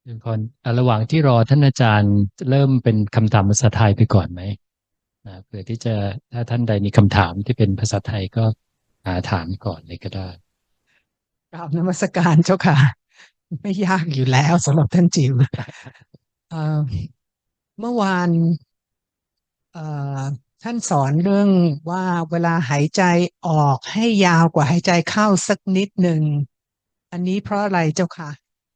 เป็นพรระหว่างที่รอท่านอาจารย์เริ่มเป็นคำถามภาษาไทยไปก่อนไหมเผื่อที่จะถ้าท่านใดมีคำถามที่เป็นภาษาไทยก็ถามก่อนเลยก็ได้กราบนมัสการเจ้าค่ะไม่ยากอยู่แล้วสำหรับท่านจิวเอ่อเมื่อวานเอ่อท่านสอนเรื่องว่าเวลาหายใจออกให้ยาวกว่าหายใจเข้าสักนิดหนึ่งอันนี้เพราะอะไรเจ้าค่ะ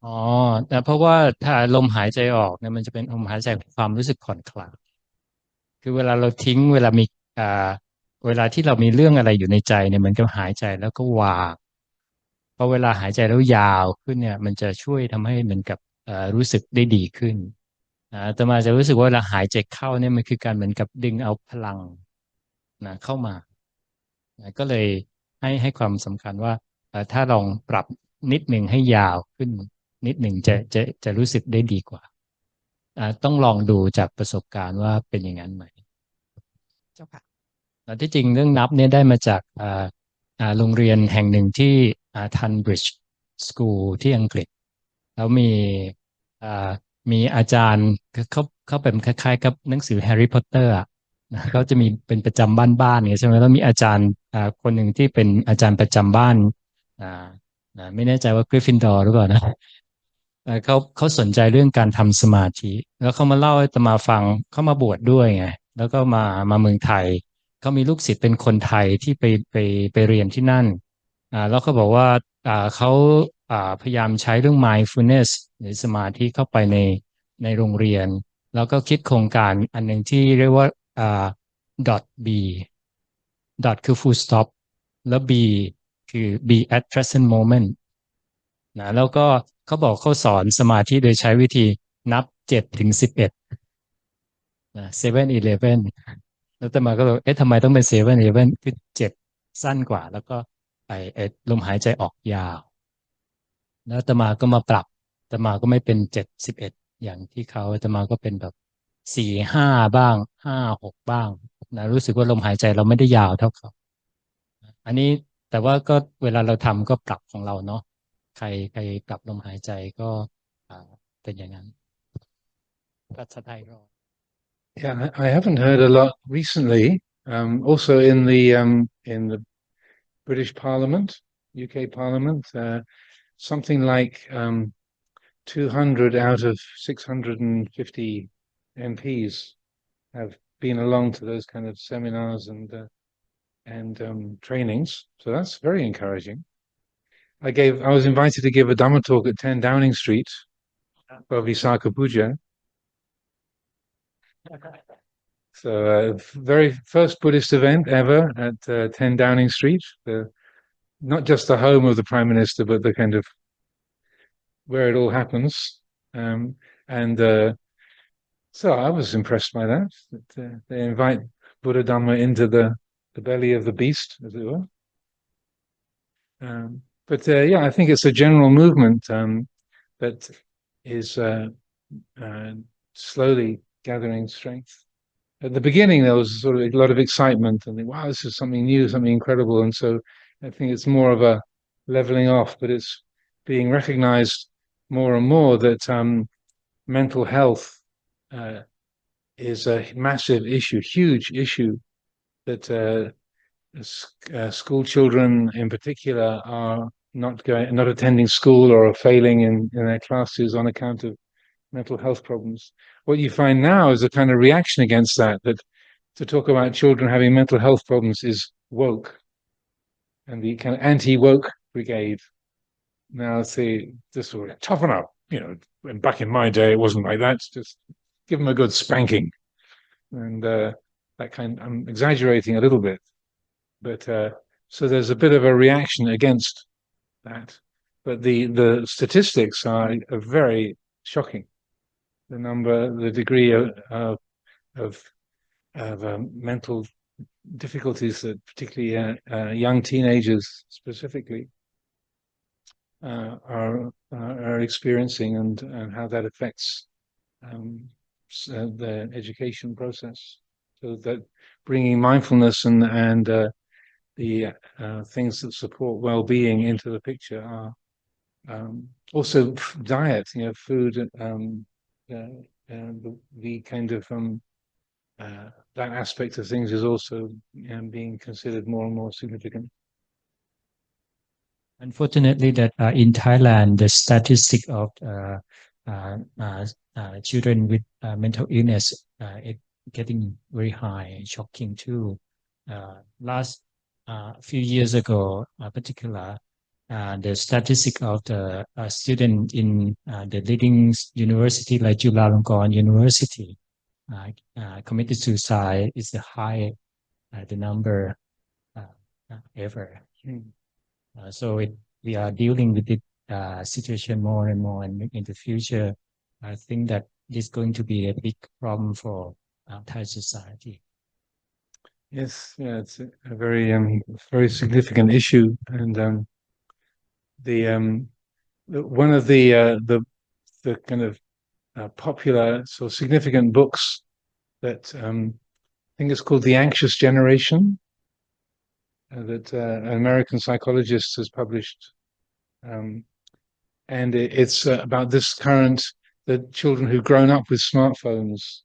อ๋อแต่เพราะว่าถ้าลมหายใจออกเนี่ยมันจะเป็นลมหายใจของความรู้สึกผ่อนคลายคือเวลาเราทิ้งเวลามีอ่าเวลาที่เรามีเรื่องอะไรอยู่ในใจเนี่ยมันก็หายใจแล้วก็วางพอเวลาหายใจแล้วยาวขึ้นเนี่ยมันจะช่วยทำให้เหมือนกับรู้สึกได้ดีขึ้นแต่มาจะรู้สึกว่าเวลาหายใจเข้าเนี่ยมันคือการเหมือนกับดึงเอาพลังเข้ามาก็เลยให้ความสำคัญว่าถ้าลองปรับนิดหนึ่งให้ยาวขึ้นนิดหนึ่งจะรู้สึกได้ดีกว่าต้องลองดูจากประสบการณ์ว่าเป็นอย่างนั้นไหมเจ้าค่ะที่จริงเรื่องนับเนี่ยได้มาจากโรงเรียนแห่งหนึ่งที่ทันบริดจ์สคูลที่อังกฤษแล้วอ่ามีอาจารย์เขาเป็นคล้ายๆกับหนังสือแฮร์รี่พอตเตอร์อ่ะนะเขาจะมีเป็นประจำบ้านๆเนี่ยใช่ไหมแล้วมีอาจารย์คนหนึ่งที่เป็นอาจารย์ประจำบ้านอ่าไม่แน่ใจว่ากริฟฟินดอร์หรือเปล่านะเขาสนใจเรื่องการทำสมาธิแล้วเขามาเล่าให้อาตมาฟังเขามาบวชด้วยไงแล้วก็มาเมืองไทยเขามีลูกศิษย์เป็นคนไทยที่ไปเรียนที่นั่นแล้วเขาบอกว่าเขาพยายามใช้เรื่อง mindfulness หรือสมาธิเข้าไปในโรงเรียนแล้วก็คิดโครงการอันหนึ่งที่เรียกว่าdot B dot คือ full stop แล้ว B คือ be at present moment แล้วก็เขาบอกเขาสอนสมาธิโดยใช้วิธีนับ7 ถึง 117-11แล้วแต่มาก็เลยเอ๊ะทำไมต้องเป็น7-11คือ7สั้นกว่าแล้วก็ลมหายใจออกยาวแล้วอาตมาก็มาปรับอาตมาก็ไม่เป็น7-11อย่างที่เขาอาตมาก็เป็นแบบ4-5บ้าง5-6บ้างรู้สึกว่าลมหายใจเราไม่ได้ยาวเท่าเขาอันนี้แต่ว่าก็เวลาเราทำก็ปรับของเราเนาะใครปรับลมหายใจก็อ่าเป็นอย่างนั้นภาษาไทยก็ Yeah, I haven't heard a lot recently. Also in the British Parliament, UK Parliament, something like 200 out of 650 MPs have been along to those kind of seminars and trainings. So that's very encouraging. I was invited to give a Dhamma talk at 10 Downing Street for Visakha Puja. So very first Buddhist event ever at 10 Downing Street, not just the home of the Prime Minister, but the kind of where it all happens. And so I was impressed by that they invite Buddha Dhamma into the belly of the beast, as it were. But yeah, I think it's a general movement that is slowly gathering strength. At the beginning, there was sort of a lot of excitement and wow, this is something new, something incredible. And so I think it's more of a leveling off, but it's being recognized more and more that mental health is a massive issue, huge issue that school children in particular are not attending school or are failing in their classes on account of mental health problems. What you find now is a kind of reaction against that to talk about children having mental health problems is woke, and the kind of anti-woke brigade now say this will toughen up. And back in my day, it wasn't like that. Just give them a good spanking, and that kind. I'm exaggerating a little bit, but so there's a bit of a reaction against that. But the statistics are very shocking. The degree of mental difficulties that particularly young teenagers specifically are experiencing, and how that affects the education process. So that bringing mindfulness and the things that support well-being into the picture are Also diet, food, the kind of that aspect of things is also being considered more and more significant. Unfortunately, that in Thailand, the statistic of children with mental illness it getting very high, shocking too. Last few years ago, particular, the statistic of the student in the leading university like Chulalongkorn University committed suicide is the high, the number ever. So we are dealing with the situation more and more, and in the future, I think that this is going to be a big problem for Thai society. Yes, yeah, it's a very significant issue, and one of the kind of popular, so significant books that I think it's called The Anxious Generation, that an American psychologist has published, and it's about this the children who've grown up with smartphones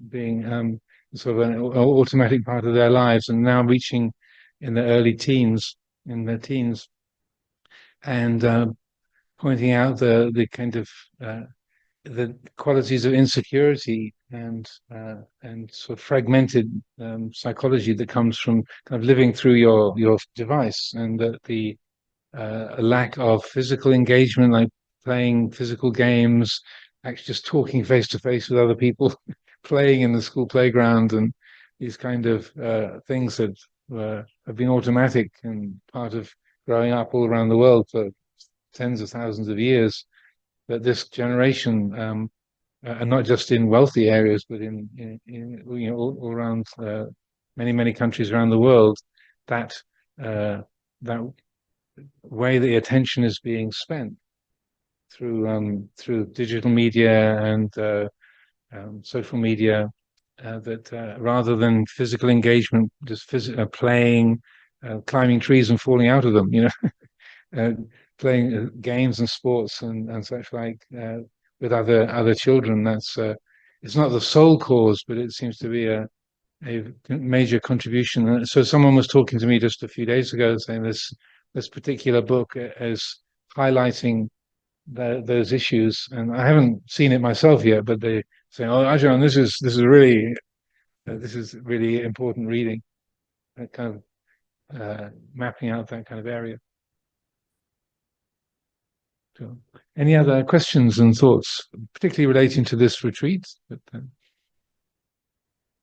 being sort of an automatic part of their lives, and now reaching in their teens, and pointing out the kind of the qualities of insecurity and sort of fragmented psychology that comes from kind of living through your device, and the a lack of physical engagement, like playing physical games, actually just talking face to face with other people, playing in the school playground, and these kind of things that have been automatic and part of growing up all around the world for tens of thousands of years. That this generation, and not just in wealthy areas, but in all around many countries around the world, that that way the attention is being spent through digital media and social media, that rather than physical engagement, just playing, climbing trees and falling out of them, playing games and sports and such like with other children. That's it's not the sole cause, but it seems to be a major contribution. So someone was talking to me just a few days ago, saying this particular book is highlighting those issues, and I haven't seen it myself yet, but they say, "Oh, Ajahn, this is really important reading." That kind of mapping out that kind of area. So, any other questions and thoughts, particularly relating to this retreat?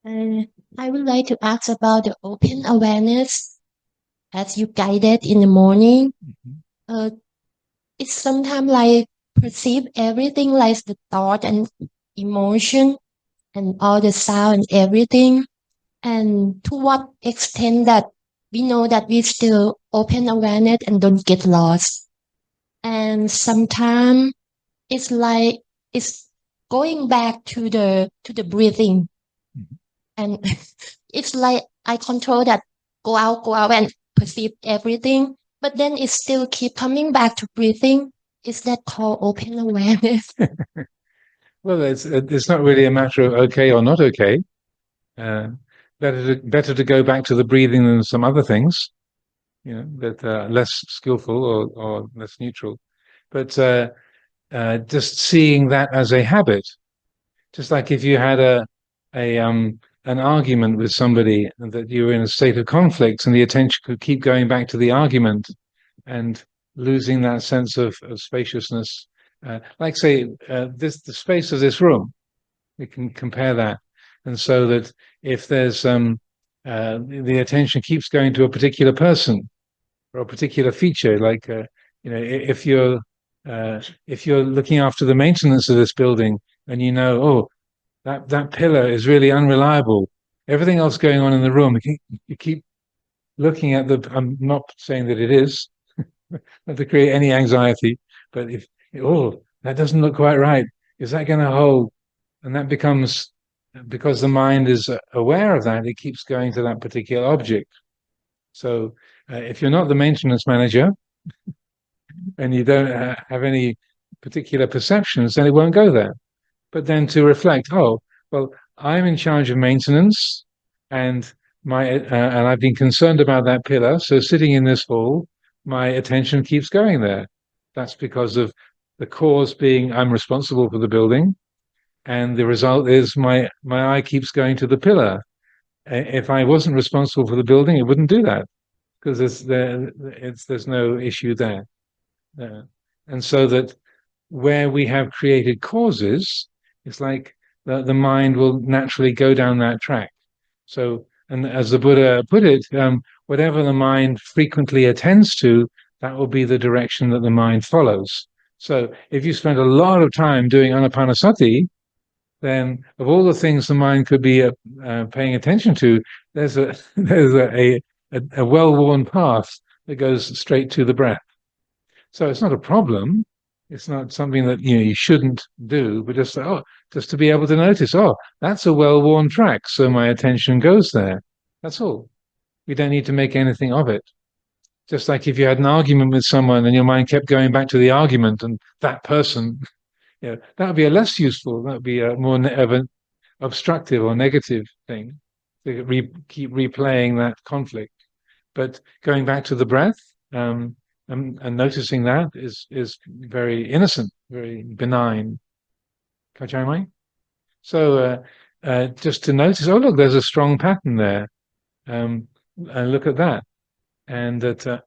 I would like to ask about the open awareness as you guided in the morning. It's sometimes like perceive everything like the thought and emotion and all the sound and everything. And to what extent that we know that we still open awareness and don't get lost. And sometimes it's like it's going back to the breathing. And it's like I control that, go out and perceive everything, but then it still keep coming back to breathing. Is that called open awareness? Well, it's not really a matter of okay or not okay. Better to go back to the breathing than some other things, that less skillful or less neutral. But just seeing that as a habit, just like if you had an argument with somebody and that you were in a state of conflict, and the attention could keep going back to the argument and losing that sense of spaciousness. Like say, the space of this room, we can compare that. And so that if there's the attention keeps going to a particular person or a particular feature, like if you're looking after the maintenance of this building, and oh, that pillar is really unreliable. Everything else going on in the room, you keep looking at I'm not saying that it is, not to create any anxiety, but if that doesn't look quite right, is that going to hold? And that becomes, because the mind is aware of that, it keeps going to that particular object. So if you're not the maintenance manager, and you don't have any particular perceptions, then it won't go there. But then to reflect, oh, well, I'm in charge of maintenance, and and I've been concerned about that pillar. So sitting in this hall, my attention keeps going there. That's because of the cause being I'm responsible for the building, and the result is my eye keeps going to the pillar. If I wasn't responsible for the building, it wouldn't do that, because there's no issue there. And so that where we have created causes, it's like the mind will naturally go down that track. So, and as the Buddha put it, whatever the mind frequently attends to, that will be the direction that the mind follows. So if you spend a lot of time doing anapanasati, then of all the things the mind could be paying attention to, there's a well-worn path that goes straight to the breath. So it's not a problem. It's not something that you shouldn't do, but just to be able to notice, that's a well-worn track, so my attention goes there. That's all. We don't need to make anything of it. Just like if you had an argument with someone and your mind kept going back to the argument and that person, that would be a less useful. That would be a more of an obstructive or negative thing to keep replaying that conflict. But going back to the breath and noticing that is very innocent, very benign. So just to notice, look, there's a strong pattern there. And look at that. And that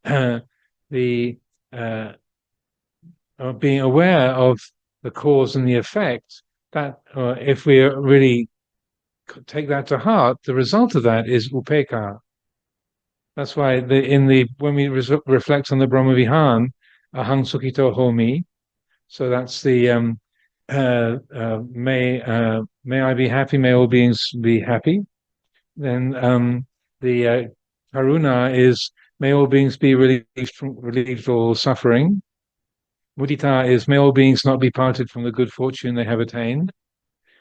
being aware of the cause and the effect, that if we really take that to heart, the result of that is upekkha. That's why when we reflect on the Brahma-vihan, ahang sukhito homi, so that's the may I be happy, may all beings be happy. Then the karuna is may all beings be relieved from all suffering. Mudita is may all beings not be parted from the good fortune they have attained.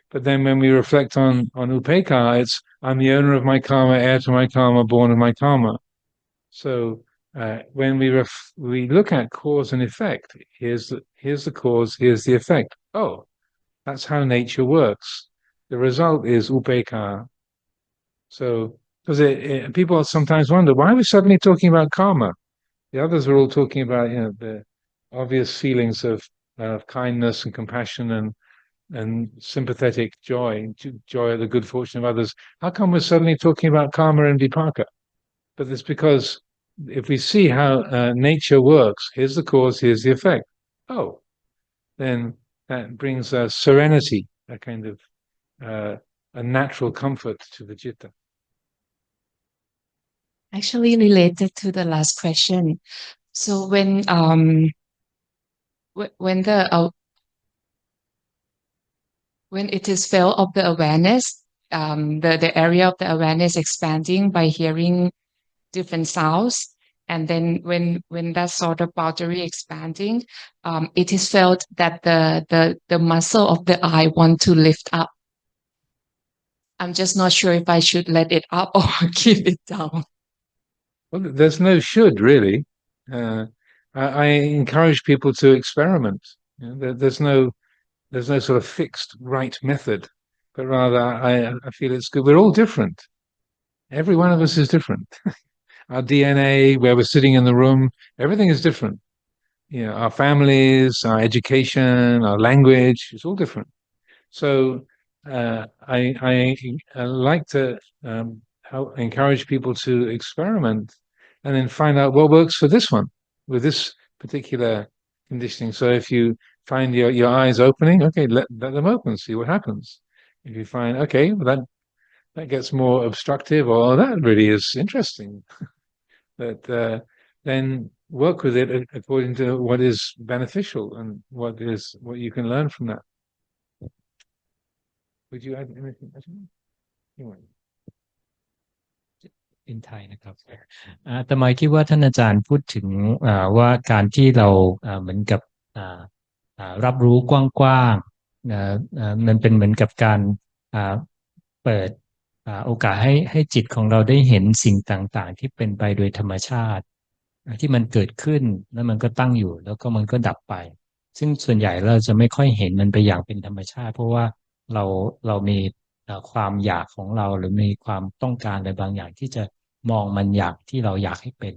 But then when we reflect on upekkha, it's I'm the owner of my karma, heir to my karma, born of my karma. So when we look at cause and effect, here's the cause, here's the effect. That's how nature works. The result is upekkha. So because people sometimes wonder, why are we suddenly talking about karma? The others were all talking about the obvious feelings of kindness and compassion and sympathetic joy at the good fortune of others. How come we're suddenly talking about karma and vipaka? But it's because if we see how nature works, here's the cause, here's the effect. Then that brings a serenity, a kind of a natural comfort to the citta. Actually, related to the last question. So when it is felt of the awareness, the area of the awareness expanding by hearing different sounds, and then when that sort of boundary expanding, it is felt that the muscle of the eye want to lift up. I'm just not sure if I should let it up or keep it down. Well, there's no should really. I encourage people to experiment. There's no sort of fixed right method, but rather I feel it's good. We're all different. Every one of us is different. Our DNA, where we're sitting in the room, everything is different. Our families, our education, our language, it's all different. So I like to encourage people to experiment and then find out what works for this one, with this particular conditioning. So if you find your eyes opening, okay, let them open, see what happens. If you find, okay, well, that gets more obstructive, or that really is interesting, that then work with it according to what is beneficial and what you can learn from that. Would you add anything? Anyway. inไทยนะครับแต่หมายคิดว่าท่านอาจารย์พูดถึงว่าการที่เราเหมือนกับรับรู้กว้างๆมันเป็นเหมือนกับการเปิดโอกาสให้จิตของเราได้เห็นสิ่งต่างๆที่เป็นไปโดยธรรมชาติ ที่มันเกิดขึ้นแล้วมันก็ตั้งอยู่แล้วก็มันก็ดับไปซึ่งส่วนใหญ่เราจะไม่ค่อยเห็นมันไปอย่างเป็นธรรมชาติเพราะว่าเราเรามีความอยากของเราหรือมีความต้องการอะไรบางอย่างที่จะมองมันอย่างที่เราอยากให้เป็น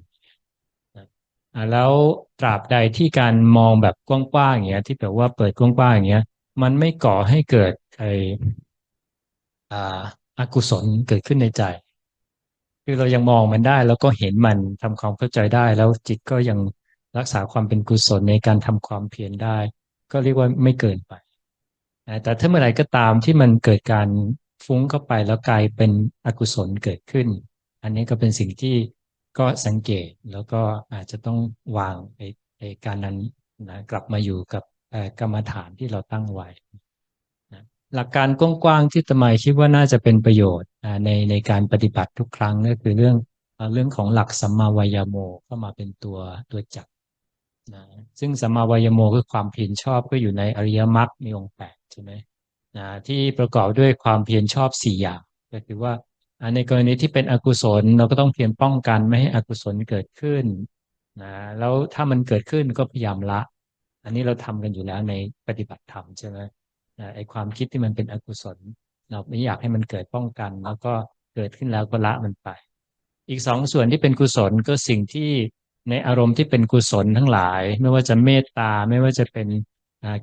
แล้วตราบใดที่การมองแบบกว้างๆอย่างเงี้ยที่แบบว่าเปิดกว้างๆอย่างเงี้ยมันไม่ก่อให้เกิดอกุศลเกิดขึ้นในใจคือเรายังมองมันได้แล้วก็เห็นมันทำความเข้าใจได้แล้วจิตก็ยังรักษาความเป็นกุศลในการทำความเพียรได้ก็เรียกว่าไม่เกินไปแต่ถ้าเมื่อไหร่ก็ตามที่มันเกิดการฟุ้งเข้าไปแล้วกลายเป็นอกุศลเกิดขึ้นอันนี้ก็เป็นสิ่งที่ก็สังเกตแล้วก็อาจจะต้องวางการนั้นนะกลับมาอยู่กับกรรมฐานที่เราตั้งไว้นะหลักการกว้างๆที่ตมายคิดว่าน่าจะเป็นประโยชน์ในการปฏิบัติทุกครั้งก็คือเรื่องของหลักสัมมาวายโมเข้ามาเป็นตัวจับนะซึ่งสัมมาวายโมคือความเพียรชอบก็อยู่ในอริยมรรคมีองค์8ใช่ไหมนะที่ประกอบด้วยความเพียรชอบ4อย่างก็คือว่าในกรณีที่เป็นอกุศลเราก็ต้องเพียรป้องกันไม่ให้อกุศลเกิดขึ้นนะแล้วถ้ามันเกิดขึ้นก็พยายามละอันนี้เราทำกันอยู่แล้วในปฏิบัติธรรมใช่ไหมไอ้ความคิดที่มันเป็นอกุศลเราไม่อยากให้มันเกิดป้องกันแล้วก็เกิดขึ้นแล้วก็ละมันไปอีก2 ส่วนที่เป็นกุศลก็สิ่งที่ในอารมณ์ที่เป็นกุศลทั้งหลายไม่ว่าจะเมตตาไม่ว่าจะเป็น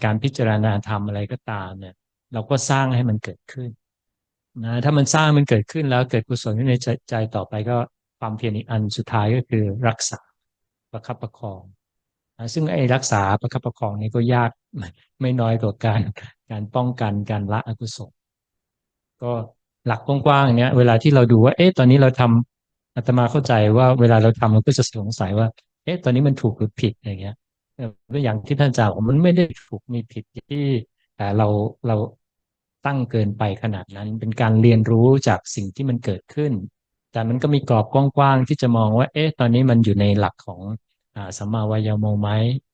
การพิจารณาธรรมอะไรก็ตามเนี่ยเราก็สร้างให้มันเกิดขึ้นนะถ้ามันสร้างมันเกิดขึ้นแล้วเกิดกุศลขึ้นในใจต่อไปก็ความเพียรอีกอันสุดท้ายก็คือรักษาประคับประคองซึ่งไอ้รักษาประคับประคองนี้ก็ยากไม่น้อยกว่าการป้องกันการละอกุศลก็หลักกว้างๆเนี้ยเวลาที่เราดูว่าตอนนี้เราทำอาตมาเข้าใจว่าเวลาเราทำมันก็จะสงสัยว่าตอนนี้มันถูกหรือผิดอย่างเงี้ยก็อย่างที่ท่านอาจารย์บอกมันไม่ได้ถูกมีผิดที่เราตั้งเกินไปขนาดนั้นเป็นการเรียนรู้จากสิ่งที่มันเกิดขึ้นแต่มันก็มีกรอบกว้างๆที่จะมองว่าตอนนี้มันอยู่ในหลักของสัมมาวายโมไหม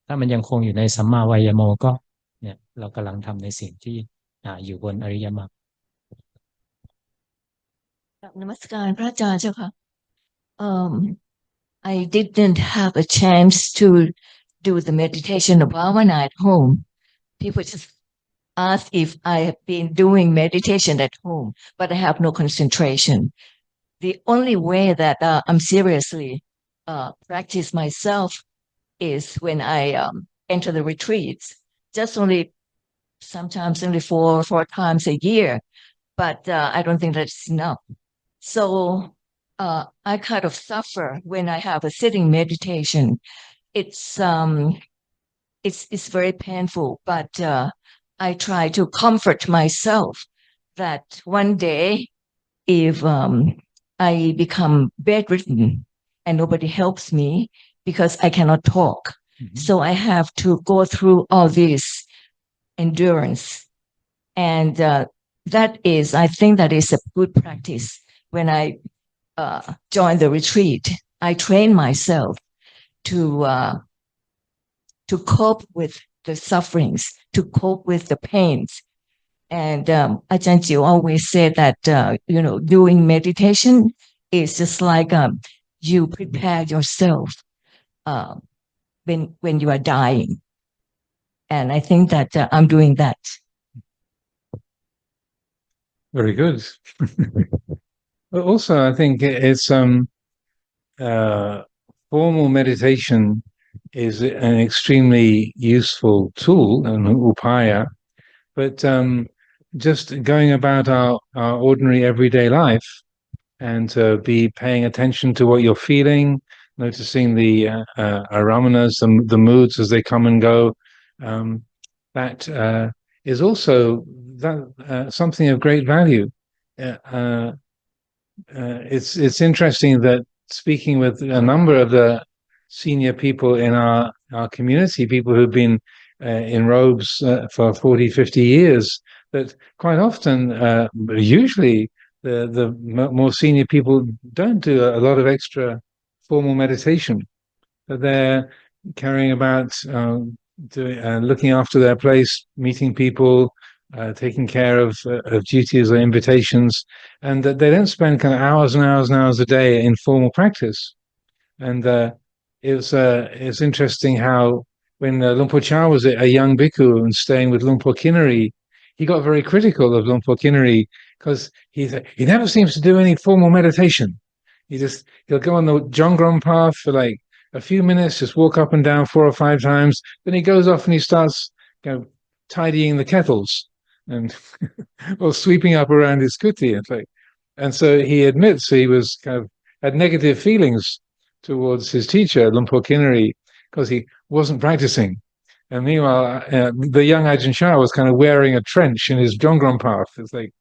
ถ้ามันยังคงอยู่ในสัมมาวายโมก็เนี่ยเรากำลังทำในสิ่งที่อยู่บนอริยมรรค นมัสการพระอาจารย์เจ้าค่ะ I didn't have a chance to do the meditation of bhavana at home. People just ask if I have been doing meditation at home, but I have no concentration. The only way that I'm seriously practice myself is when I enter the retreats. Just sometimes only four times a year, but I don't think that's enough. So I kind of suffer when I have a sitting meditation. It's very painful, but I try to comfort myself that one day, if I become bedridden and nobody helps me because I cannot talk, so I have to go through all this endurance, and I think that is a good practice. When I join the retreat, I train myself to cope with the sufferings, to cope with the pains. And Ajahn Jiew always said that, doing meditation is just like you prepare yourself when you are dying. And I think that I'm doing that. Very good. But also, I think it's formal meditation is an extremely useful tool, an upaya, but just going about our ordinary everyday life and be paying attention to what you're feeling, noticing the aramanas, the moods as they come and go, that is also something of great value. It's interesting that speaking with a number of the senior people in our community, people who've been in robes for 40, 50 years, that quite often, usually the more senior people don't do a lot of extra formal meditation. But they're carrying about, looking after their place, meeting people, taking care of duties or invitations, and that they don't spend kind of hours and hours and hours a day in formal practice. And it's interesting how when Luang Por Chah was a young bhikkhu and staying with Luang Por Kinari, he got very critical of Luang Por Kinari because he never seems to do any formal meditation. He'll go on the Jongrong path for like a few minutes, just walk up and down 4 or 5 times. Then he goes off and he starts, tidying the kettles and or sweeping up around his kuti. And so he admits he was had negative feelings towards his teacher, Luang Por Kinari, because he wasn't practicing. And meanwhile, the young Ajahn Chah was kind of wearing a trench in his Jongrong path. It's like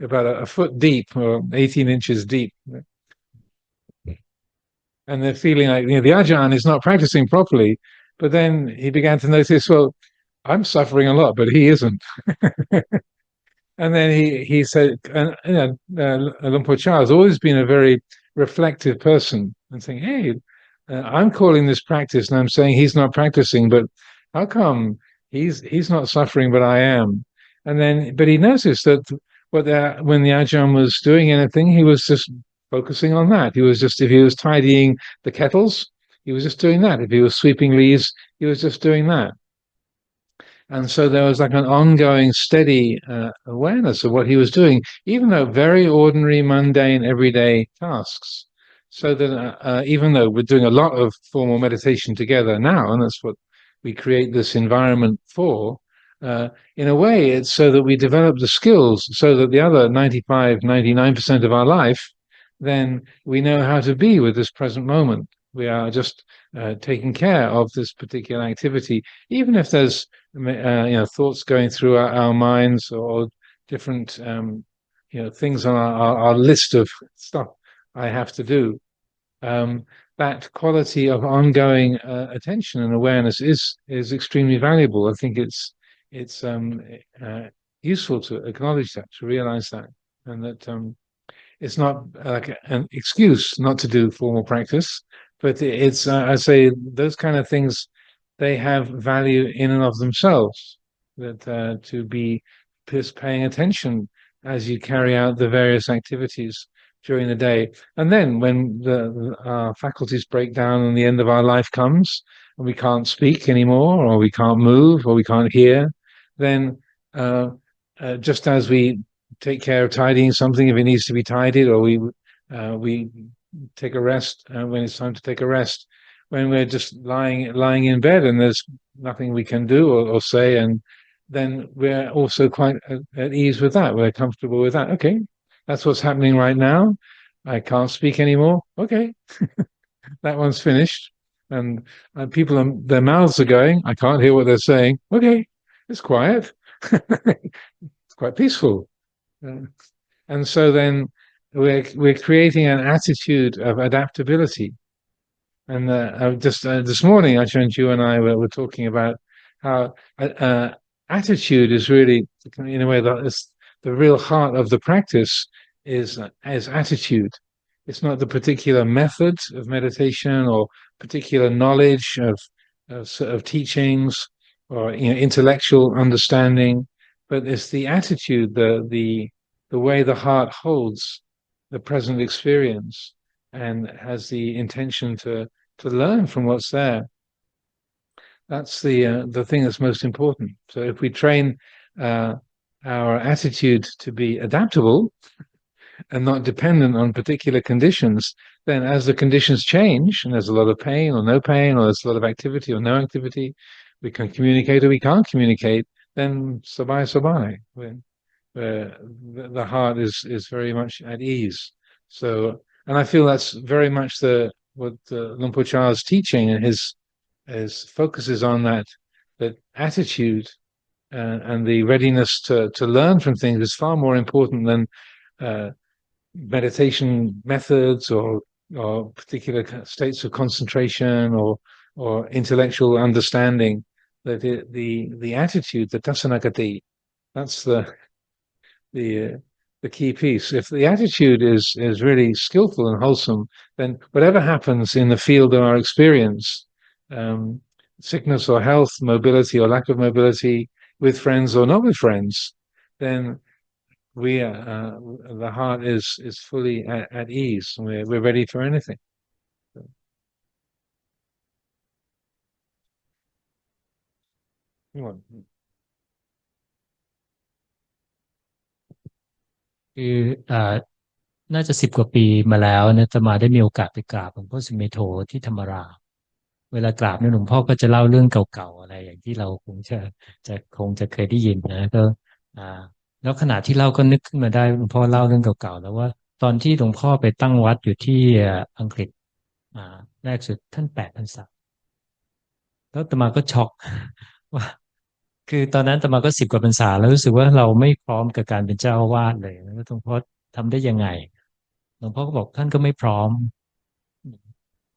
about a foot deep or 18 inches deep. And they're feeling like, the Ajahn is not practicing properly. But then he began to notice, well, I'm suffering a lot, but he isn't. And then he said, Luang Por Chah has always been a very reflective person and saying, hey, I'm calling this practice and I'm saying he's not practicing, but how come he's not suffering, but I am? But he noticed that when the Ajahn was doing anything, he was just focusing on that. If he was tidying the kettles, he was just doing that. If he was sweeping leaves, he was just doing that. And so there was like an ongoing, steady awareness of what he was doing, even though very ordinary, mundane, everyday tasks. So that even though we're doing a lot of formal meditation together now, and that's what we create this environment for, in a way, it's so that we develop the skills so that the other 95, 99% of our life, then we know how to be with this present moment. We are just taking care of this particular activity, even if there's thoughts going through our minds or different things on our list of stuff I have to do. That quality of ongoing attention and awareness is extremely valuable. I think it's useful to acknowledge that, to realize that, and that it's not like an excuse not to do formal practice, but it's I say those kind of things, they have value in and of themselves. That to be just paying attention as you carry out the various activities during the day, and then when the faculties break down and the end of our life comes, and we can't speak anymore, or we can't move, or we can't hear, then just as we take care of tidying something if it needs to be tidied, or we take a rest when it's time to take a rest. When we're just lying in bed and there's nothing we can do or say, and then we're also quite at ease with that. We're comfortable with that. Okay, that's what's happening right now. I can't speak anymore. Okay, that one's finished. And people, their mouths are going. I can't hear what they're saying. Okay, it's quiet. It's quite peaceful. And so then we're creating an attitude of adaptability. And just this morning, Ajahn Jiew and I were talking about how attitude is really, in a way, the real heart of the practice is attitude. It's not the particular method of meditation or particular knowledge of teachings or intellectual understanding, but it's the attitude, the way the heart holds the present experience and has the intention to learn from what's there. That's the thing that's most important. So if we train our attitude to be adaptable and not dependent on particular conditions, then as the conditions change and there's a lot of pain or no pain, or there's a lot of activity or no activity, we can communicate or we can't communicate, then sabai, the heart is very much at ease. So, and I feel that's very much what Luang Por Chah's teaching, and his focuses on that attitude and the readiness to learn from things is far more important than meditation methods or particular states of concentration or intellectual understanding. That the attitude, the dasanagati, that's the key piece. If the attitude is really skillful and wholesome, then whatever happens in the field of our experience, sickness or health, mobility or lack of mobility, with friends or not with friends, then the heart is fully at ease. We're ready for anything. Come on. คือน่าจะ10 กว่าปีมาแล้วนะอาตมาได้มีโอกาสไปกราบหลวงพ่อสุเมโธที่ธรรมราเวลากราบเนี่ยหลวงพ่อก็จะเล่าเรื่องเก่าๆอะไรอย่างที่เราคงจะเคยได้ยินนะก็อ่าแล้วขณะที่เล่าก็นึกขึ้นมาได้หลวงพ่อเล่าเรื่องเก่าๆแล้วว่าตอนที่หลวงพ่อไปตั้งวัดอยู่ที่อังกฤษแรกสุดท่าน8 พรรษาแล้วอาตมาก็ช็อกว่าคือตอนนั้นอาตมาก็10 กว่า พรรษาแล้วรู้สึกว่าเราไม่พร้อมกับการเป็นเจ้าอาวาสเลยแล้วหลวงพ่อทำได้ยังไงหลวงพ่อก็บอกท่านก็ไม่พร้อม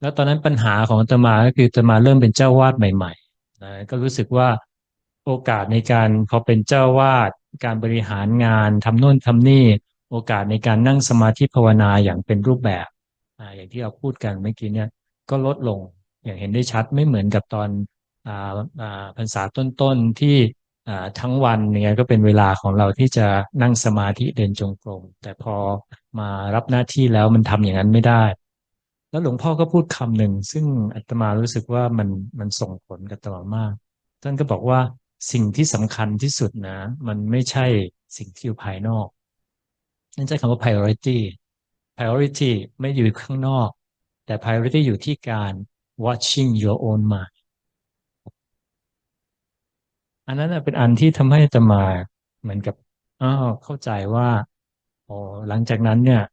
แล้วตอนนั้นปัญหาของอาตมาก็คืออาตมาเริ่มเป็นเจ้าวาดใหม่ๆนะก็รู้สึกว่าโอกาสในการพอเป็นเจ้าวาดการบริหารงานทำโน่นทำนี่โอกาสในการนั่งสมาธิภาวนาอย่างเป็นรูปแบบอย่างที่เราพูดกันเมื่อกี้เนี่ยก็ลดลงอย่างเห็นได้ชัดไม่เหมือนกับตอนอ่าพรรษาต้นๆที่ทั้งวันเนี่ยก็เป็นเวลาของเราที่จะนั่งสมาธิเดินจงกรมแต่พอมารับหน้าที่แล้วมันทำอย่างนั้นไม่ได้ แล้วหลวงพ่อก็พูดคำหนึ่งซึ่งอาตมารู้สึกว่ามันส่งผลกับอาตมามากท่านก็บอกว่าสิ่งที่สำคัญที่สุดนะมันไม่ใช่สิ่งที่อยู่ภายนอกนั่นใช้คำว่า priority ไม่อยู่ข้างนอกแต่ priority อยู่ที่การ watching your own mind อันนั้นนะเป็นอันที่ทำให้อาตมาเหมือนกับเข้าใจว่าอ๋อหลังจากนั้นเนี่ย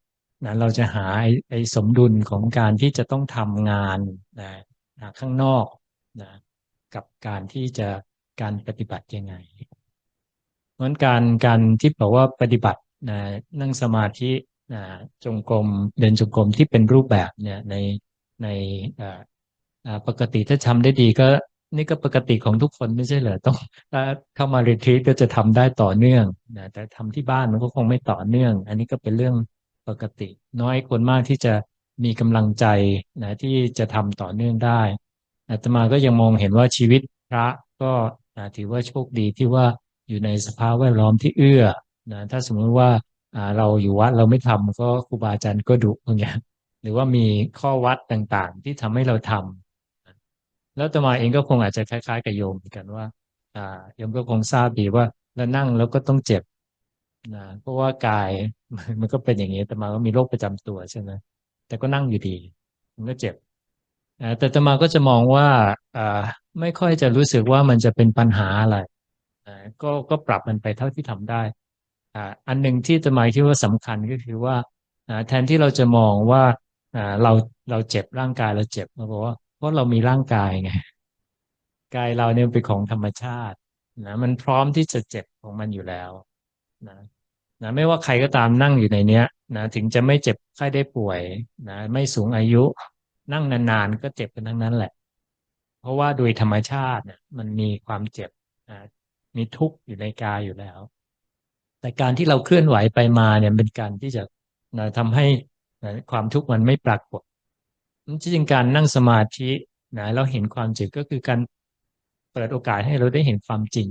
นะเราจะหาไอ้สมดุลของการที่จะต้องทำงานข้างนอกนะกับการที่จะการปฏิบัติยังไงเพราะฉะนั้นการที่บอกว่าปฏิบัตินะนั่งสมาธินะจงกรมเดินจงกรมที่เป็นรูปแบบเนี่ยในอ่าปกติถ้าทำได้ดีก็นี่ก็ปกติของทุกคนไม่ใช่เหรอต้องถ้าเข้ามาเรียนทีก็จะทำได้ต่อเนื่องนะแต่ทำที่บ้านมันก็คงไม่ต่อเนื่องอันนี้ก็เป็นเรื่องปกติน้อยคนมากที่จะมีกำลังใจนะที่จะทำต่อเนื่องได้อาตมาก็ยังมองเห็นว่าชีวิตพระก็ถือว่าโชคดีที่ว่าอยู่ในสภาพแวดล้อมที่เอื้อนะถ้าสมมติว่าเราอยู่วัดเราไม่ทำก็ครูบาอาจารย์ก็ดุอย่างเงี้ยหรือว่ามีข้อวัดต่างๆที่ทำให้เราทำ แล้วอาตมาเองก็คงอาจจะคล้ายๆกับโยมเหมือนกันว่าโยมก็คงทราบดีว่าแล้วนั่งแล้วก็ต้องเจ็บนะเพราะว่ากายมันก็เป็นอย่างนี้อาตมาก็มีโรคประจำตัวใช่ไหมแต่ก็นั่งอยู่ดีมันก็เจ็บแต่อาตมาก็จะมองว่าอ่าไม่ค่อยจะรู้สึกว่ามันจะเป็นปัญหาอะไรก็ปรับมันไปเท่าที่ทำได้อันหนึ่งที่อาตมาคิดว่าสำคัญก็คือว่าแทนที่เราจะมองว่าเราเจ็บร่างกายเราเจ็บเราบอกว่าเพราะเรามีร่างกายไง กายเราเนี่ยเป็นของธรรมชาตินะมันพร้อมที่จะเจ็บของมันอยู่แล้วนะไม่ว่าใครก็ตามนั่งอยู่ในเนี้ยนะถึงจะไม่เจ็บไข้ได้ป่วยนะไม่สูงอายุนั่งนานๆก็เจ็บกันทั้งนั้นแหละเพราะว่าโดยธรรมชาติเนี่ยมันมีความเจ็บนะมีทุกข์อยู่ในกายอยู่แล้วแต่การที่เราเคลื่อนไหวไปมาเนี่ยเป็นการที่จะทำให้ความทุกข์มันไม่ปรากฏจริงๆการนั่งสมาธิเราเห็นความจริงก็คือการเปิดโอกาสให้เราได้เห็นความจริง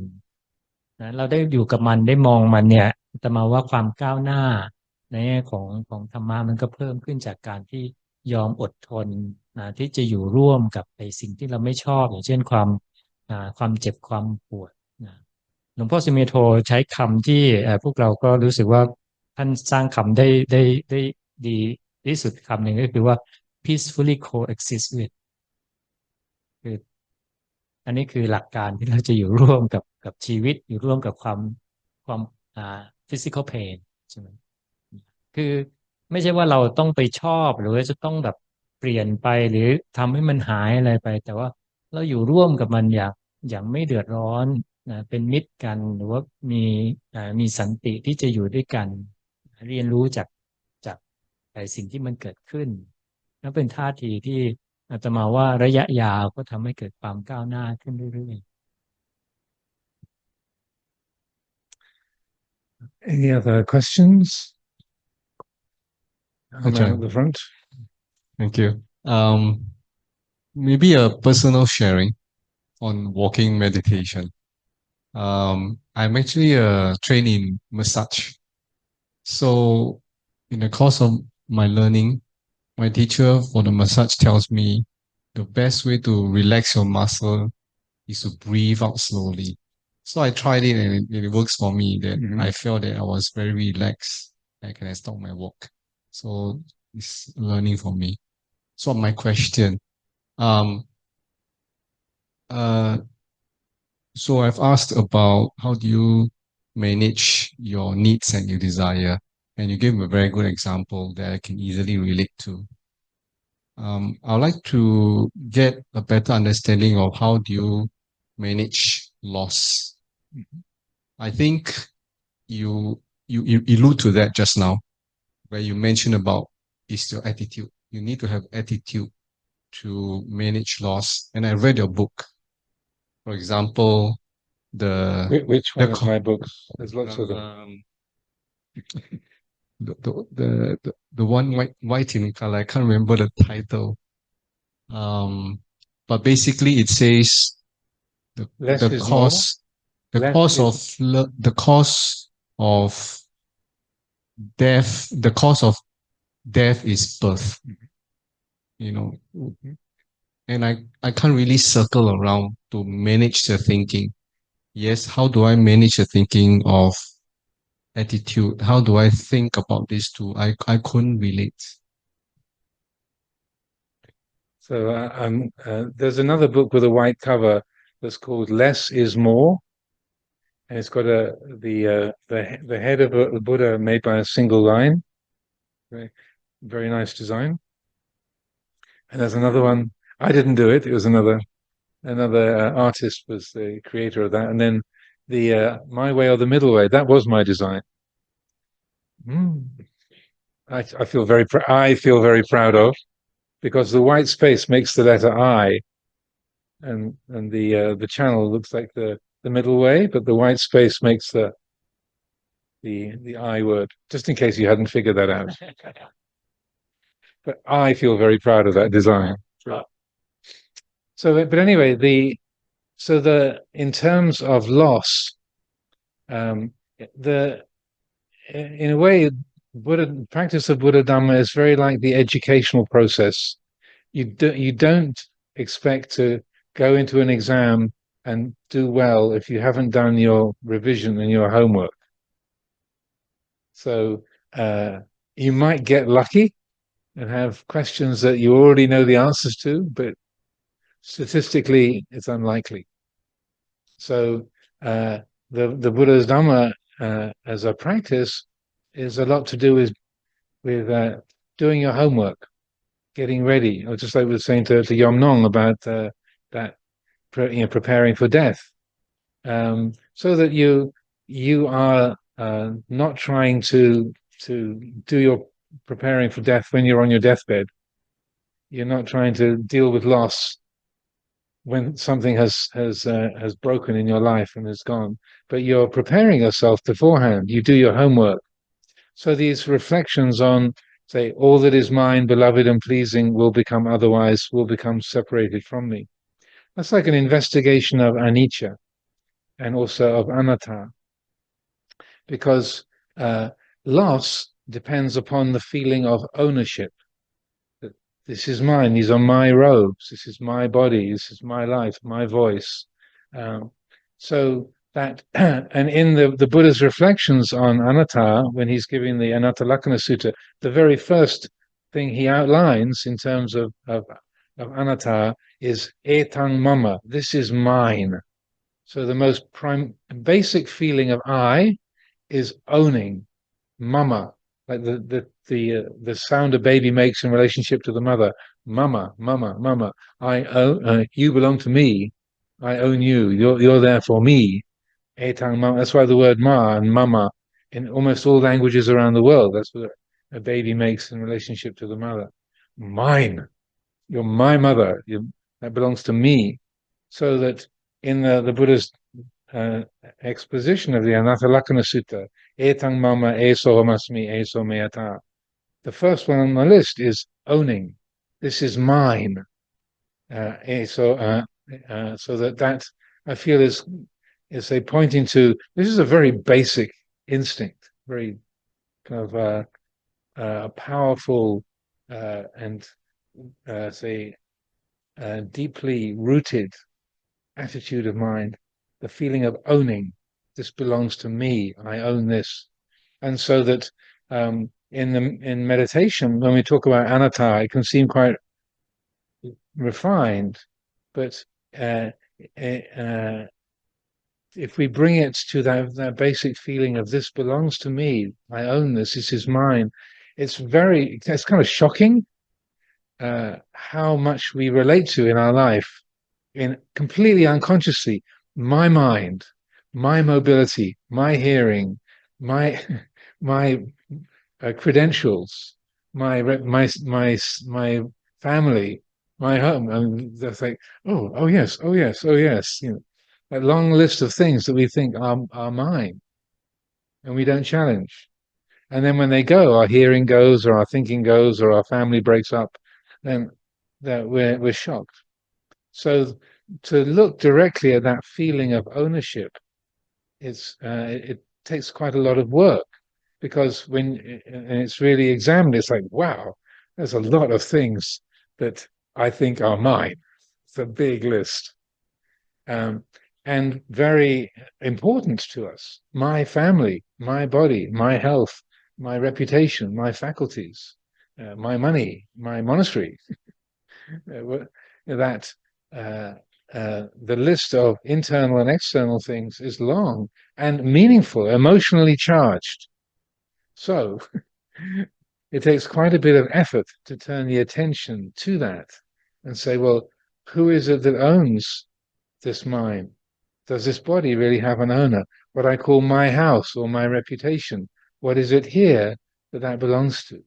เราได้อยู่กับมันได้มองมันเนี่ยแต่มาว่าความก้าวหน้าในแง่ของธรรมะมันก็เพิ่มขึ้นจากการที่ยอมอดทนที่จะอยู่ร่วมกับไอ้สิ่งที่เราไม่ชอบอย่างเช่นความเจ็บความปวดนะหลวงพ่อสุเมโธใช้คำที่พวกเราก็รู้สึกว่าท่านสร้างคำได้ดีที่สุดคำหนึ่งก็คือว่า peacefully coexist with คืออันนี้คือหลักการที่เราจะอยู่ร่วมกับชีวิตอยู่ร่วมกับความphysical pain ใช่ไหมคือไม่ใช่ว่าเราต้องไปชอบหรือว่าจะต้องแบบเปลี่ยนไปหรือทำให้มันหายอะไรไปแต่ว่าเราอยู่ร่วมกับมันอย่างไม่เดือดร้อนเป็นมิตรกันหรือว่ามีสันติที่จะอยู่ด้วยกันเรียนรู้จากสิ่งที่มันเกิดขึ้นนั่นเป็นท่าทีที่อาตมาว่าระยะยาวก็ทำให้เกิดความก้าวหน้าขึ้นเรื่อยๆ Any other questions? Ajahn. At the front. Thank you. Maybe a personal sharing on walking meditation. I'm actually trained in massage. So in the course of my learning, my teacher for the massage tells me the best way to relax your muscle is to breathe out slowly. So I tried it and it works for me. That Mhm. I felt that I was very relaxed. I can stop my work. So it's learning for me. So my question, um, uh, so I've asked about how do you manage your needs and your desire, and you gave a very good example that I can easily relate to. I'd like to get a better understanding of how do you manage loss. I think you allude to that just now, where you mentioned about is your attitude. You need to have attitude to manage loss. And I read your book. For example, Which one of the my books? There's lots of them. the one white in color. I can't remember the title. But basically it says Less the is more. cause the Less cause of is the cause of death. The cause of death is birth. You know, and I can't really circle around to manage the thinking. Yes, how do I manage the thinking of attitude? How do I think about this too? I couldn't relate. so. There's another book with a white cover that's called "Less is More," and it's got the head of a Buddha made by a single line. Very, very nice design. And there's another one. I didn't do it. It was another artist was the creator of that. And then the My Way or the Middle Way. That was my design. I feel very proud of, because the white space makes the letter I, and the channel looks like the middle way, but the white space makes the I word. Just in case you hadn't figured that out. But I feel very proud of that design. So, but anyway, in terms of loss, in a way, practice of Buddha Dhamma is very like the educational process. You don't expect to go into an exam and do well if you haven't done your revision and your homework. So you might get lucky and have questions that you already know the answers to, but statistically, it's unlikely. So the Buddha's Dhamma as a practice is a lot to do with doing your homework, getting ready, or just like we were saying to Yom Nong about that, preparing for death, so that you are not trying to do your preparing for death when you're on your deathbed. You're not trying to deal with loss when something has broken in your life and has gone, but you're preparing yourself beforehand. You do your homework. So these reflections on, say, all that is mine, beloved and pleasing, will become otherwise, will become separated from me. That's like an investigation of anicca and also of anatta, because loss depends upon the feeling of ownership. That this is mine, these are my robes, this is my body, this is my life, my voice. So that, and in the Buddha's reflections on anatta, when he's giving the Anatta Lakkhana Sutta, the very first thing he outlines in terms of anatta is etang mama, this is mine. So the most basic feeling of I is owning, mama, like the sound a baby makes in relationship to the mother. Mama, mama, mama. I own. You belong to me. I own you. You're there for me. Etang mama. That's why the word ma and mama in almost all languages around the world. That's what a baby makes in relationship to the mother. Mine. You're my mother. That belongs to me. So that in the Buddha's exposition of the Anatta Lakkhana Sutta, etang mama eso amasmi eso meyata. The first one on the list is owning. This is mine. So that I feel is a pointing to, this is a very basic instinct, very kind of powerful and say deeply rooted attitude of mind. the feeling of owning. This belongs to me. I own this. And so that in meditation, when we talk about anatta, it can seem quite refined, but if we bring it to that basic feeling of this belongs to me, I own this, this is mine, it's kind of shocking how much we relate to in our life, in completely unconsciously. My mind, my mobility, my hearing, my credentials, my family, my home, and that's like, oh yes, oh yes, oh yes, a long list of things that we think are mine, and we don't challenge. And then when they go, our hearing goes, or our thinking goes, or our family breaks up, then we're shocked. So to look directly at that feeling of ownership, it takes quite a lot of work, because when it's really examined, it's like, wow, there's a lot of things that I think are mine. It's a big list. And very important to us. My family, my body, my health, my reputation, my faculties, my money, my monastery. That the list of internal and external things is long and meaningful, emotionally charged. So it takes quite a bit of effort to turn the attention to that and say, well, who is it that owns this mind? Does this body really have an owner? What I call my house or my reputation, what is it here that belongs to?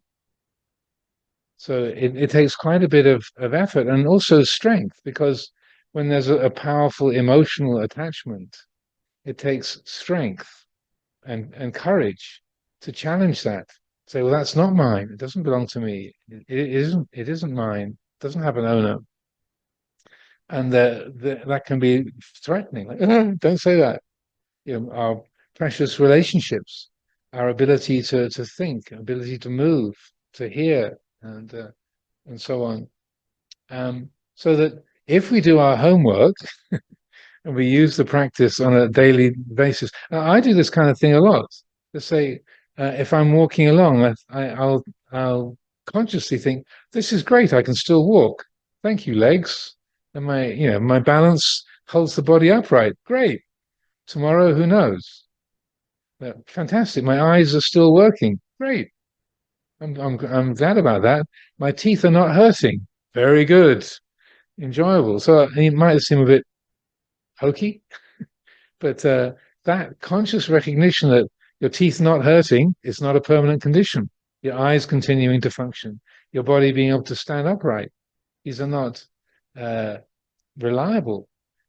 So it takes quite a bit of effort, and also strength, because when there's a powerful emotional attachment, it takes strength and courage to challenge that. Say, well, that's not mine. It doesn't belong to me. It isn't mine. It doesn't have an owner. And that can be threatening. Like, don't say that. Our precious relationships, our ability to think, ability to move, to hear, and so on. So that if we do our homework and we use the practice on a daily basis, I do this kind of thing a lot. Let's say if I'm walking along, I'll consciously think, this is great. I can still walk. Thank you, legs. And my balance holds the body upright. Great. Tomorrow, who knows? Fantastic. My eyes are still working. Great. I'm glad about that. My teeth are not hurting. Very good. Enjoyable. So it might seem a bit hokey, but that conscious recognition that your teeth not hurting is not a permanent condition. Your eyes continuing to function, your body being able to stand upright. These are not reliable.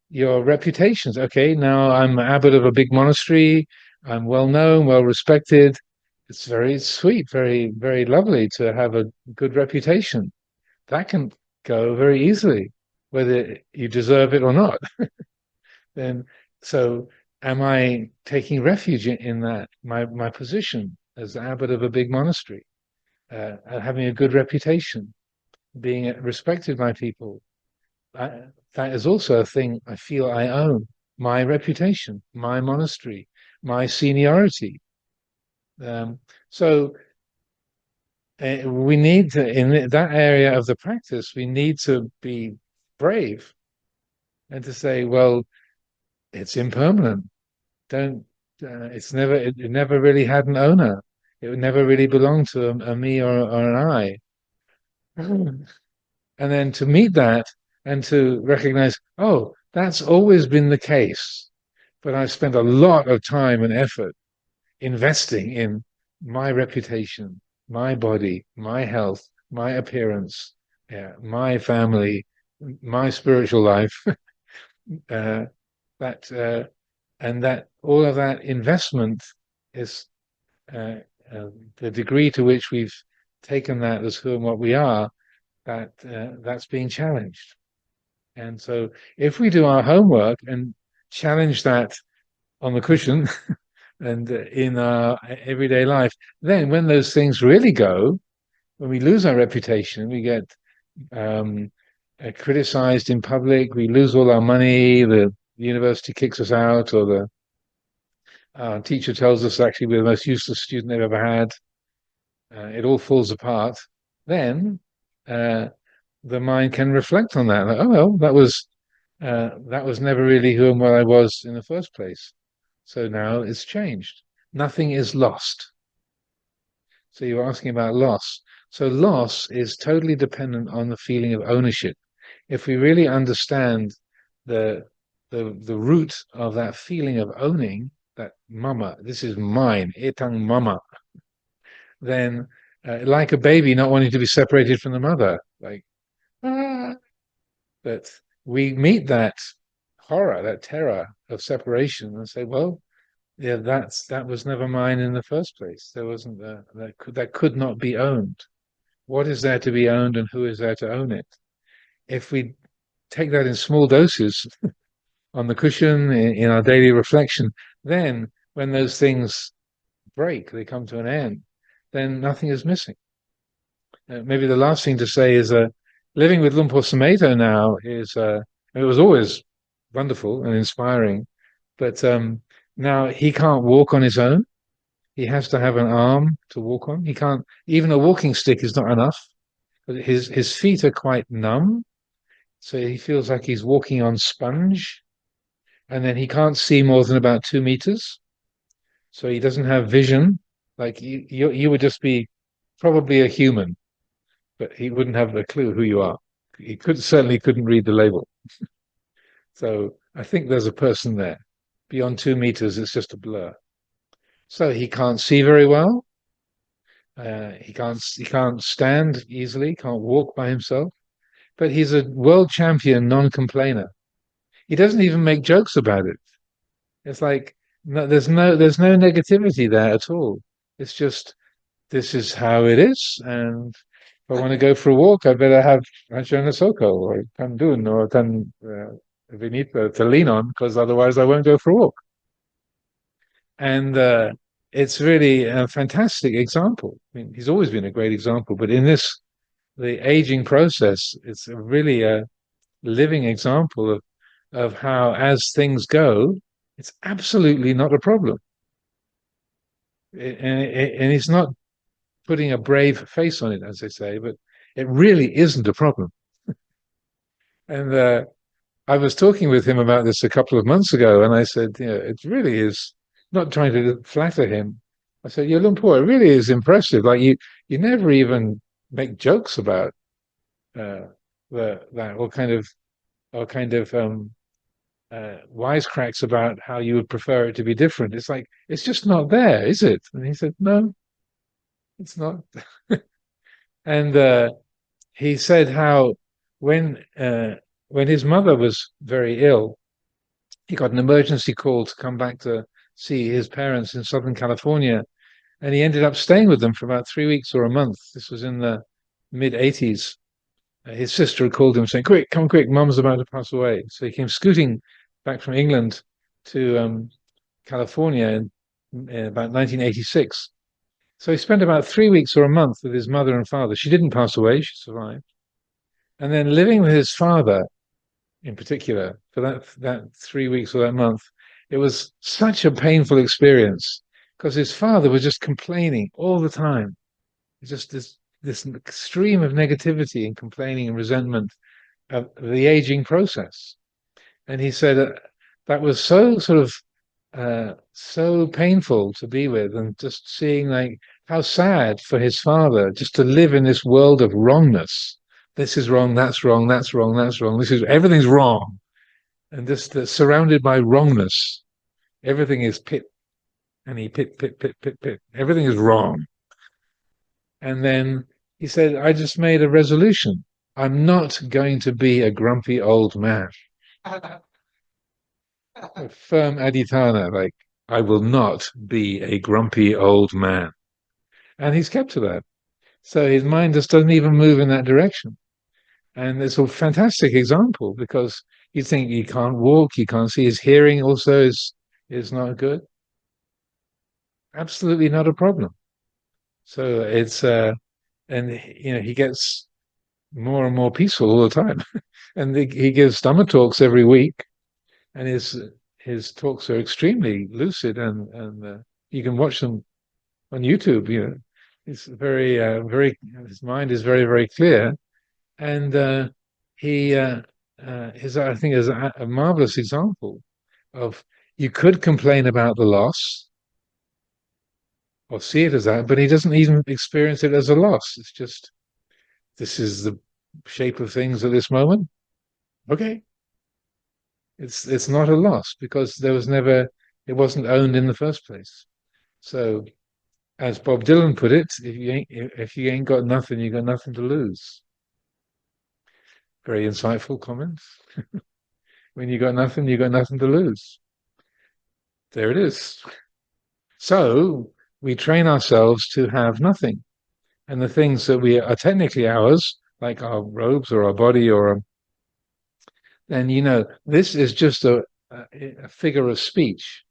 Your reputations. Okay, now I'm abbot of a big monastery. I'm well known, well respected. It's very sweet, very, very lovely to have a good reputation. That can go very easily, whether you deserve it or not. Then, so am I taking refuge in that, my position as abbot of a big monastery, having a good reputation, being respected by people? That is also a thing I feel I own. My reputation, my monastery, my seniority. So we need to, in that area of the practice, we need to be brave and to say, well, it's impermanent. It never really had an owner. It would never really belong to a me or an I. And then to meet that and to recognize, oh, that's always been the case. But I've spent a lot of time and effort investing in my reputation, my body, my health, my appearance, my family, my spiritual life. And that all of that investment is the degree to which we've taken that as who and what we are, that's being challenged. And so if we do our homework and challenge that on the cushion and in our everyday life, then when those things really go, when we lose our reputation, we get criticized in public, we lose all our money, the university kicks us out, or the teacher tells us actually we're the most useless student they've ever had, it all falls apart, then the mind can reflect on that. Like, oh well, that was never really who and what I was in the first place. So now it's changed. Nothing is lost. So you're asking about loss. So loss is totally dependent on the feeling of ownership. If we really understand the root of that feeling of owning, that mama, this is mine, etang mama, then like a baby not wanting to be separated from the mother, like, that we meet that horror, that terror of separation, and say, well, yeah, that was never mine in the first place. There wasn't that could not be owned. What is there to be owned, and who is there to own it? If we take that in small doses on the cushion in our daily reflection, then when those things break, they come to an end, then nothing is missing. Maybe the last thing to say is living with Lumpur Sumedho now is, it was always wonderful and inspiring, but now he can't walk on his own. He has to have an arm to walk on. He can't, even a walking stick is not enough. His feet are quite numb, so he feels like he's walking on sponge, and then he can't see more than about 2 meters, so he doesn't have vision. Like you would just be probably a human, but he wouldn't have a clue who you are. He certainly couldn't read the label. So I think there's a person there. Beyond 2 meters, it's just a blur. So he can't see very well. He can't stand easily, can't walk by himself, but he's a world champion non-complainer. He doesn't even make jokes about it. It's like, no, there's no negativity there at all. It's just, this is how it is, and if I want to go for a walk, I better have Ajahn Asoko or Tandun or Tan Vinita to lean on, because otherwise I won't go for a walk. And it's really a fantastic example. I mean, he's always been a great example, but in this, the aging process, it's really a living example of how, as things go, it's absolutely not a problem. And he's not putting a brave face on it, as they say, but it really isn't a problem. And I was talking with him about this a couple of months ago, and I said, it really is, not trying to flatter him. I said, Lumpur, it really is impressive. Like you never even make jokes about that, or kind of wisecracks about how you would prefer it to be different. It's like, it's just not there, is it? And he said, no, it's not. And he said how when his mother was very ill, he got an emergency call to come back to see his parents in Southern California, and he ended up staying with them for about 3 weeks or a month. This was in the mid-80s. His sister had called him saying, quick, come quick, Mum's about to pass away. So he came scooting back from England to California in about 1986. So he spent about 3 weeks or a month with his mother and father. She didn't pass away, she survived. And then living with his father, in particular, for that 3 weeks or that month, it was such a painful experience, because his father was just complaining all the time. Just this stream of negativity and complaining and resentment of the aging process. And he said that was so sort of so painful to be with, and just seeing like how sad for his father just to live in this world of wrongness. This is wrong, that's wrong, that's wrong, that's wrong. Everything's wrong, and just surrounded by wrongness. Everything is pit, and he pit. Everything is wrong. And then he said, I just made a resolution. I'm not going to be a grumpy old man. A firm adhitthana, like, I will not be a grumpy old man. And he's kept to that. So his mind just doesn't even move in that direction. And it's a fantastic example, because you think he can't walk, he can't see, his hearing also is not good. Absolutely not a problem. So it's and he gets more and more peaceful all the time. And he gives Dhamma talks every week, and his talks are extremely lucid, and you can watch them on YouTube. You know, it's very his mind is very, very clear, and he I think is a marvelous example of, you could complain about the loss or see it as that, but he doesn't even experience it as a loss. It's just, this is the shape of things at this moment. Okay. It's not a loss because it wasn't owned in the first place. So, as Bob Dylan put it, if you ain't got nothing, you got nothing to lose. Very insightful comment. When you got nothing, you got nothing to lose. There it is. So we train ourselves to have nothing, and the things that we are technically ours, like our robes or our body, then this is just a figure of speech.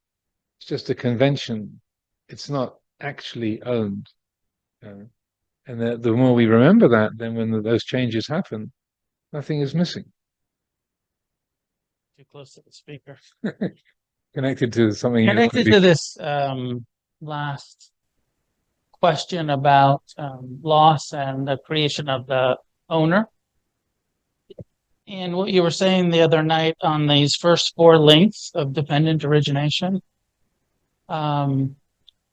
It's just a convention. It's not actually owned. And the more we remember that, then when those changes happen, nothing is missing. Too close to the speaker. Connected to something. Connected to this last question about loss and the creation of the owner. And what you were saying the other night on these first 4 links of dependent origination,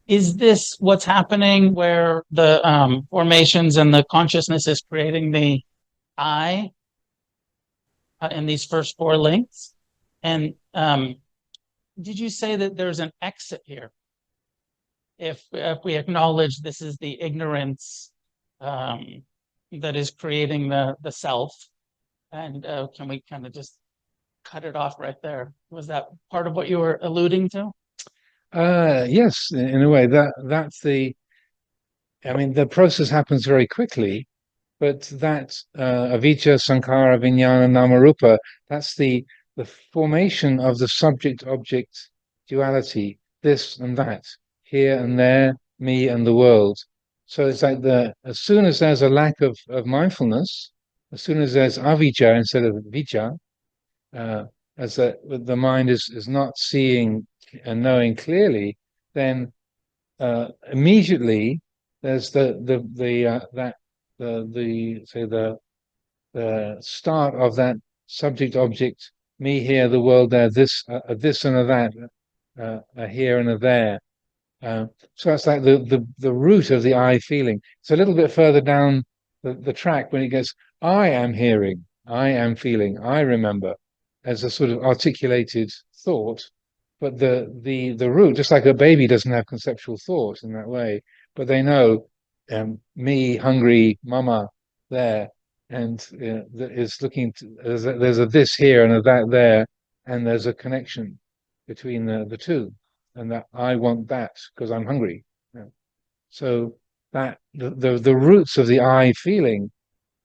is this what's happening where the formations and the consciousness is creating the I in these first 4 links? And did you say that there's an exit here? If we acknowledge this is the ignorance that is creating the self, and can we kind of just cut it off right there? Was that part of what you were alluding to? Yes, in a way. That's the process happens very quickly, but that avijja, sankhara, vijnana, namarupa, that's the formation of the subject-object duality, this and that, here and there, me and the world. So it's like as soon as there's a lack of mindfulness, as soon as there's avijja instead of vijja, as the mind is not seeing and knowing clearly, then immediately there's the start of that subject-object, me here, the world there, this and a that, a here and a there. So it's like the root of the I feeling. It's a little bit further down the track when it gets, I am hearing, I am feeling, I remember, as a sort of articulated thought. But the root, just like a baby doesn't have conceptual thought in that way, but they know me, hungry, mama, there, and is looking to, there's a this here and a that there, and there's a connection between the two, and that I want that because I'm hungry. So that the roots of the I feeling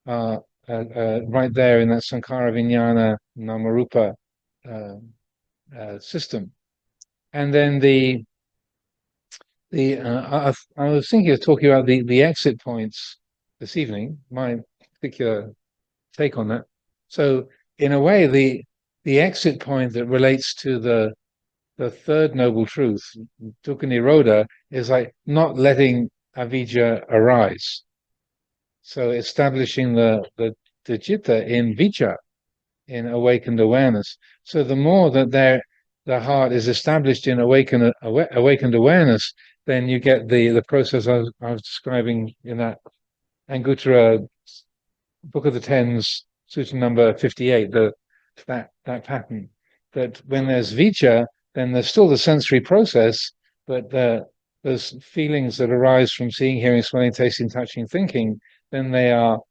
are right there in that sankhara, vijnana, namarupa system. And then I was thinking of talking about the exit points this evening, my particular take on that. So in a way, the exit point that relates to the third noble truth, dukkha nirodha, is like not letting avijja arise. So establishing the citta in vijja, in awakened awareness. So the more that the heart is established in awakened awareness, then you get the process I was describing in that Anguttara Book of the Tens, Sutta number 58, that pattern. That when there's vijja, then there's still the sensory process, but those feelings that arise from seeing, hearing, smelling, tasting, touching, thinking, then they are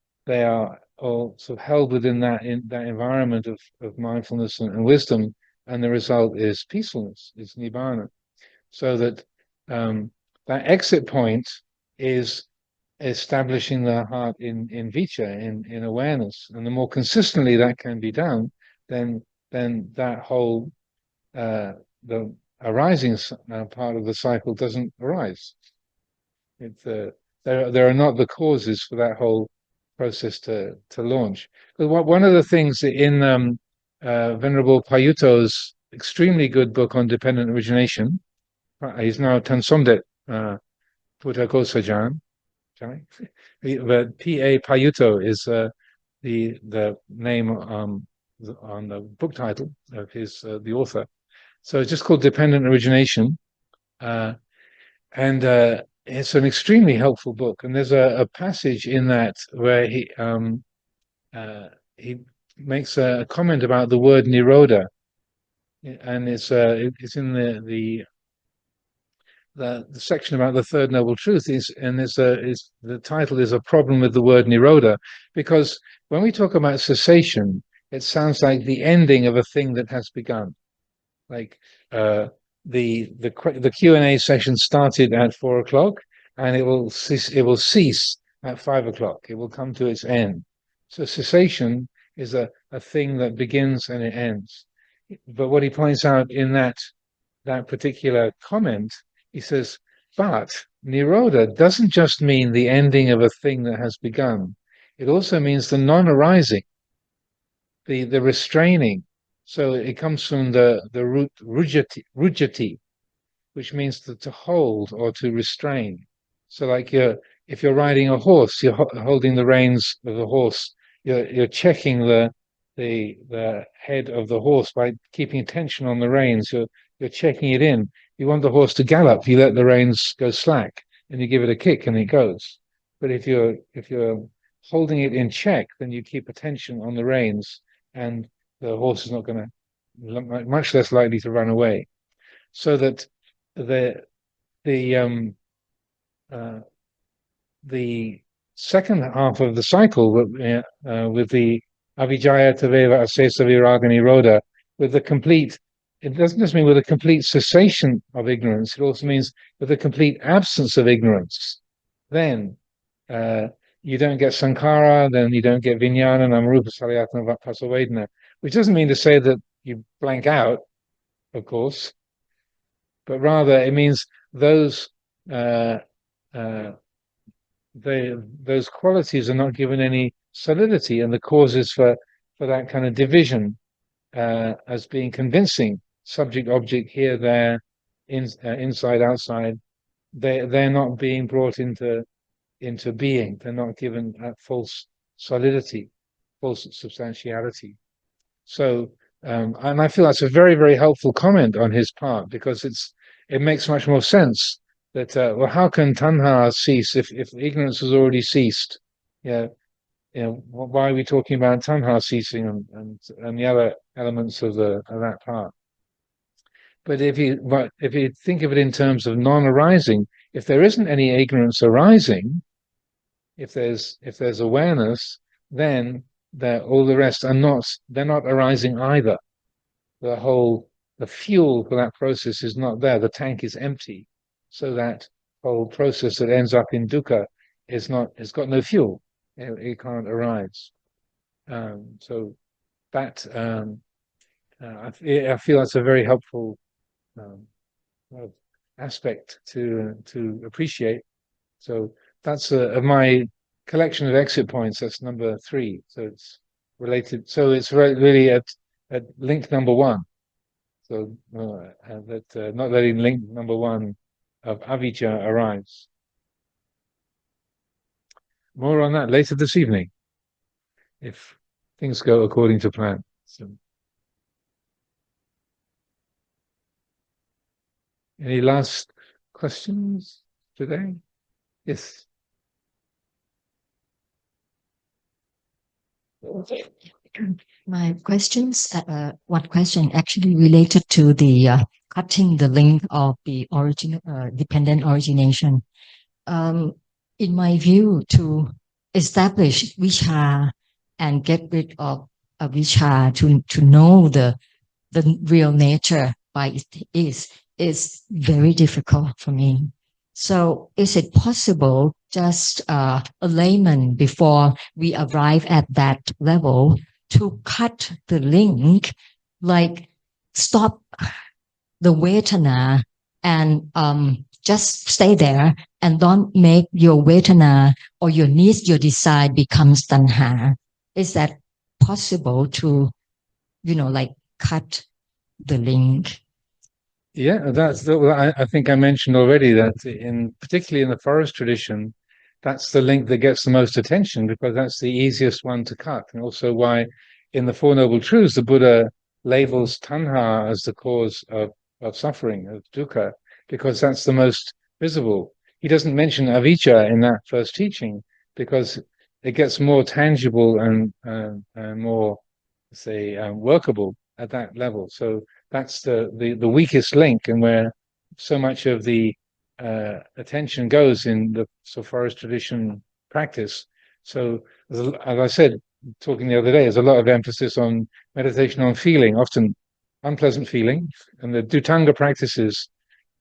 all sort of held within that environment of mindfulness and wisdom, and the result is peacefulness, is nibbana. So that that exit point is establishing the heart in vijja, in awareness, and the more consistently that can be done, then that whole the arising part of the cycle doesn't arise. There are not the causes for that whole process to launch. But one of the things in Venerable Payutto's extremely good book on dependent origination. He's now Tansomdet Paticcasamuppāda. But P.A. Payutto is the name on the book title of his the author. So it's just called Dependent Origination, and it's an extremely helpful book. And there's a passage in that where he makes a comment about the word Nirodha, and it's in the section about the third noble truth the title is A Problem with the Word Nirodha, because when we talk about cessation, it sounds like the ending of a thing that has begun. Like the Q&A session started at 4 o'clock, and it will cease at 5 o'clock. It will come to its end. So cessation is a thing that begins and it ends. But what he points out in that particular comment, he says, but Nirodha doesn't just mean the ending of a thing that has begun. It also means the non-arising, the restraining. So it comes from the root rujati, which means to hold or to restrain. So like if you're riding a horse, you're holding the reins of the horse. You're checking the head of the horse by keeping tension on the reins. You're checking it in. You want the horse to gallop, you let the reins go slack, and you give it a kick, and it goes. But if you're holding it in check, then you keep attention on the reins, and the horse is not going to, much less likely to run away. So that the second half of the cycle with the avijjaya taveva asesa viraga nirodha, with the complete, it doesn't just mean with a complete cessation of ignorance, it also means with a complete absence of ignorance. Then you don't get sankhara, then you don't get vijnana, namarupa, salayatana, pasavedana, which doesn't mean to say that you blank out, of course, but rather it means those qualities are not given any solidity, and the causes for that kind of division as being convincing, subject, object, here, there, inside, outside, they're not being brought into being. They're not given false solidity, false substantiality. So, and I feel that's a very, very helpful comment on his part, because it makes much more sense that well, how can tanha cease if ignorance has already ceased? Why are we talking about tanha ceasing and the other elements of that part? But if you think of it in terms of non-arising, if there isn't any ignorance arising, if there's awareness, then all the rest they're not arising either. The fuel for that process is not there. The tank is empty. So that whole process that ends up in dukkha it's got no fuel. It can't arise. So that I feel that's a very helpful aspect to appreciate. So that's my collection of exit points. That's number 3. So it's related. So it's really at link number 1. So that not letting link number 1 of avijja arise. More on that later this evening, if things go according to plan. So, any last questions today? Yes. My questions, one question actually related to the cutting the link of the dependent origination. In my view, to establish vichā and get rid of avijja, to know the real nature by it is very difficult for me. So is it possible, just a layman before we arrive at that level, to cut the link, like stop the vedana and just stay there and don't make your vedana or your needs, your desire becomes tanha? Is that possible to, like cut the link. Yeah, I think I mentioned already that particularly in the forest tradition, that's the link that gets the most attention because that's the easiest one to cut, and also why in the Four Noble Truths the Buddha labels tanha as the cause of suffering, of dukkha, because that's the most visible. He doesn't mention avijja in that first teaching because it gets more tangible and more, say, workable at that level. So that's the weakest link, and where so much of the attention goes in the forest tradition practice. So, as I said, talking the other day, there's a lot of emphasis on meditation on feeling, often unpleasant feeling, and the Dhutanga practices,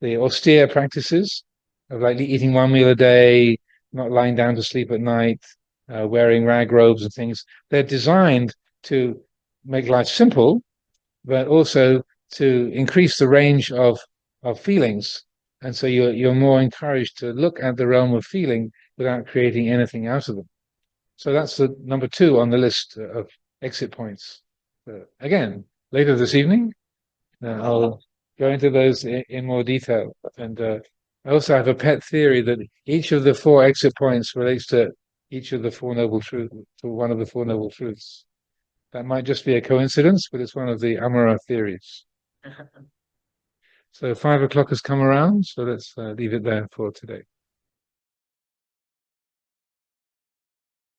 the austere practices of like eating one meal a day, not lying down to sleep at night, wearing rag robes and things. They're designed to make life simple, but also to increase the range of feelings. And so you're more encouraged to look at the realm of feeling without creating anything out of them. So that's the number 2 on the list of exit points. Again, later this evening, I'll go into those in more detail. And I also have a pet theory that each of the 4 exit points relates to each of the 4 noble truths, to one of the 4 noble truths. That might just be a coincidence, but it's one of the Amaro theories. So 5 o'clock has come around, so let's leave it there for today.